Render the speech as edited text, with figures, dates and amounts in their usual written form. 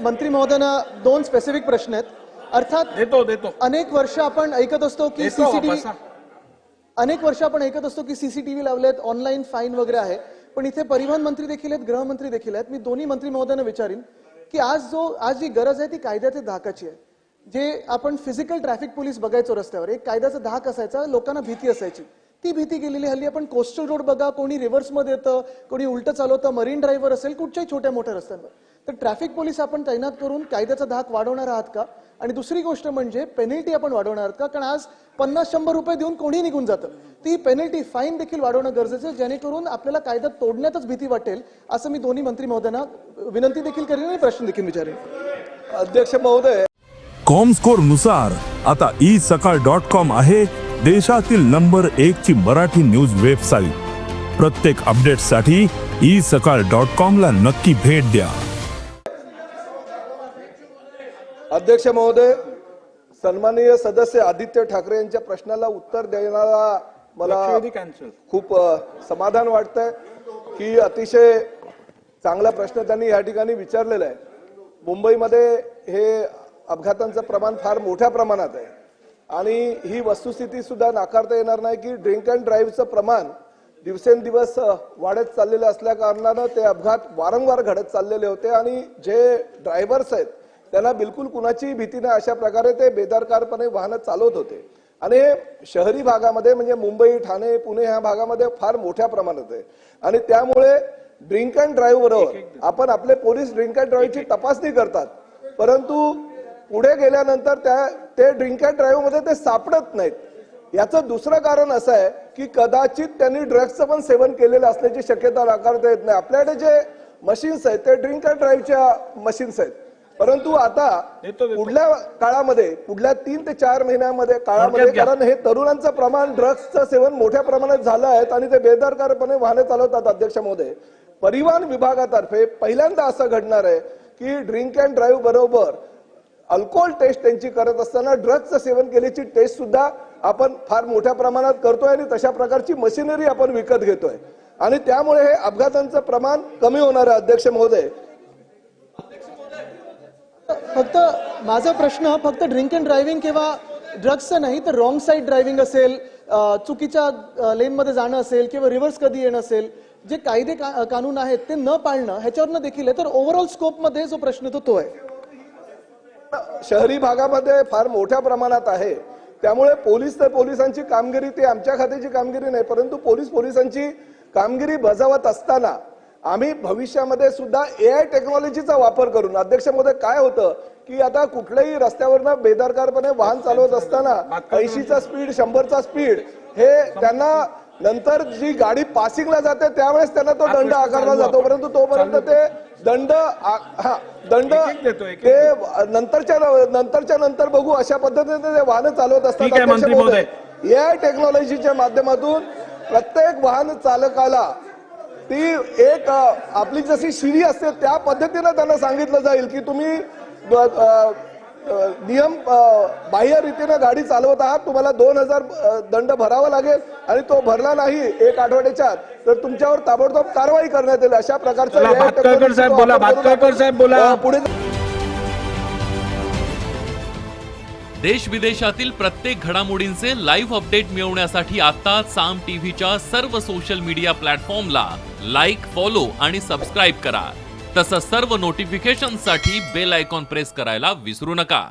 मंत्री महोदयांना दोन स्पेसिफिक प्रश्न आहेत. अर्थात देतो अनेक वर्ष आपण ऐकत असतो की सीसीटीव्ही लावलेत, ऑनलाईन फाईन वगैरे आहे, पण इथे परिवहन मंत्री देखील आहेत, गृहमंत्री देखील आहेत. मी दोन्ही मंत्री महोदयांना विचारीन की आज जी गरज आहे ती कायद्याच्या धाकाची आहे. जे आपण फिजिकल ट्रॅफिक पोलीस बघायचो रस्त्यावर, एक कायद्याचा धाक असायचा, लोकांना भीती असायची, ती भीती गेलेली. हल्ली आपण कोस्टल रोड बघा, कोणी रिव्हर्समध्ये येतं, कोणी उलटं चालवतं, मरीन ड्राईव्हर असेल, कुठच्याही छोट्या मोठ्या रस्त्यांवर. तर ट्रॅफिक पोलीस आपण तैनात करून कायद्याचा धाक वाढवणार आहात का? आणि दुसरी गोष्ट म्हणजे पेनल्टी आपण वाढवणार आहात का? कारण आज 50-100 रुपये देऊन कोणी निघून जातं. ती पेनल्टी, फाईन देखील वाढवणं गरजेचं आहे, जेणेकरून आपल्याला कायदा तोडण्यातच भीती वाटेल. असं मी दोन्ही मंत्री महोदयांना विनंती देखील करेन आणि प्रश्न देखील विचारेन. अध्यक्ष महोदय, कॉमस्कोर नुसार आता isakal.com आहे देशातील नंबर 1 ची मराठी न्यूज वेबसाईट. प्रत्येक अपडेटसाठी isakal.com ला नक्की भेट द्या. अध्यक्ष महोदय, सन्माननीय सदस्य आदित्य ठाकरे यांच्या प्रश्नाला उत्तर देण्याला मला खूप समाधान वाटतंय की अतिशय चांगला प्रश्न त्यांनी या ठिकाणी विचारलेला आहे. मुंबईमध्ये हे अपघातांचं प्रमाण फार मोठ्या प्रमाणात आहे आणि ही वस्तुस्थिती सुद्धा नाकारता येणार नाही की ड्रिंक अँड ड्राईव्हचं प्रमाण दिवसेंदिवस वाढत चाललेलं असल्या कारणानं ते अपघात वारंवार घडत चाललेले होते आणि जे ड्रायव्हर्स आहेत त्यांना बिलकुल कुणाची भीती नाही अशा प्रकारे ते बेदरकारपणे वाहनं चालवत होते. आणि हे शहरी भागामध्ये म्हणजे मुंबई, ठाणे, पुणे ह्या भागामध्ये फार मोठ्या प्रमाणात आहे आणि त्यामुळे ड्रिंक अँड ड्राईव्ह बरोबर आपण आपले पोलीस ड्रिंक अँड ड्राईव्हची तपासणी करतात, परंतु पुढे गेल्यानंतर ते ड्रिंक अँड ड्राईव्ह मध्ये ते सापडत नाहीत. याचं दुसरं कारण असं आहे की कदाचित त्यांनी ड्रग्सचं पण सेवन केलेलं असल्याची शक्यता नाकारता येत नाही. आपल्याकडे जे मशीन्स आहेत ते ड्रिंक अँड ड्राईव्हच्या मशीन्स आहेत, परंतु आता पुढल्या काळामध्ये, पुढल्या 3 ते 4 महिन्यामध्ये काळामध्ये, कारण हे तरुणांचं प्रमाण ड्रग्सचं सेवन मोठ्या प्रमाणात झालं आहे आणि ते बेदरकारपणे वाहने चालवतात. अध्यक्ष महोदय, परिवहन विभागातर्फे पहिल्यांदा असं घडणार आहे की ड्रिंक अँड ड्राईव्ह बरोबर अल्कोहोल टेस्ट त्यांची करत असताना ड्रग्सचं सेवन केल्याची टेस्ट सुद्धा आपण फार मोठ्या प्रमाणात करतोय आणि तशा प्रकारची मशिनरी आपण विकत घेतोय आणि त्यामुळे हे अपघातांचं प्रमाण कमी होणार आहे. अध्यक्ष महोदय, फक्त माझा प्रश्न फक्त ड्रिंक अँड ड्रायव्हिंग किंवा ड्रग्सचं नाही, तर रॉंग साईड ड्रायव्हिंग असेल, चुकीच्या लेनमध्ये जाणं असेल किंवा रिव्हर्स कधी येणं असेल, जे कायदे कानून आहेत ते न पाळणं, ह्याच्यावरनं देखील आहे. तर ओव्हरऑल स्कोपमध्ये जो प्रश्न तो आहे. शहरी भागामध्ये फार मोठ्या प्रमाणात आहे, त्यामुळे पोलीस तर पोलिसांची कामगिरी, ती आमच्या खात्याची कामगिरी नाही, परंतु पोलिसांची कामगिरी बजावत असताना आम्ही भविष्यामध्ये सुद्धा AI टेक्नॉलॉजीचा वापर करून, अध्यक्ष महोदय, काय होतं की आता कुठल्याही रस्त्यावरनं बेदरकारपणे वाहन चालवत असताना 80चा स्पीड, 100चा स्पीड, हे त्यांना नंतर जी गाडी पासिंगला जाते त्यावेळेस त्यांना तो दंड आकारला जातो, परंतु तोपर्यंत ते दंड ते नंतरच्या नंतर बघू अशा पद्धतीने ते वाहन चालवत असतात. AI टेक्नॉलॉजीच्या माध्यमातून प्रत्येक वाहन चालकाला ती एक आपली जशी शिडी असते त्या पद्धतीने त्यांना सांगितलं जाईल की तुम्ही नियम बाह्य रीतीने गाडी चालवत आहात, तुम्हाला 2000 दंड भरावा लागेल आणि तो भरला नाही 1 आठवड्याच्या आत तर तुमच्यावर ताबडतोब कारवाई करण्यात येईल. अशा प्रकारचं पुढे देश विदेशातील प्रत्येक घडामोडींचे लाईव्ह अपडेट मिळवण्यासाठी आता साम टीव्हीच्या सर्व सोशल मीडिया प्लॅटफॉर्मला लाईक, फॉलो आणि सबस्क्राईब करा. तसंच सर्व नोटिफिकेशनसाठी बेल आयकॉन प्रेस करायला विसरू नका.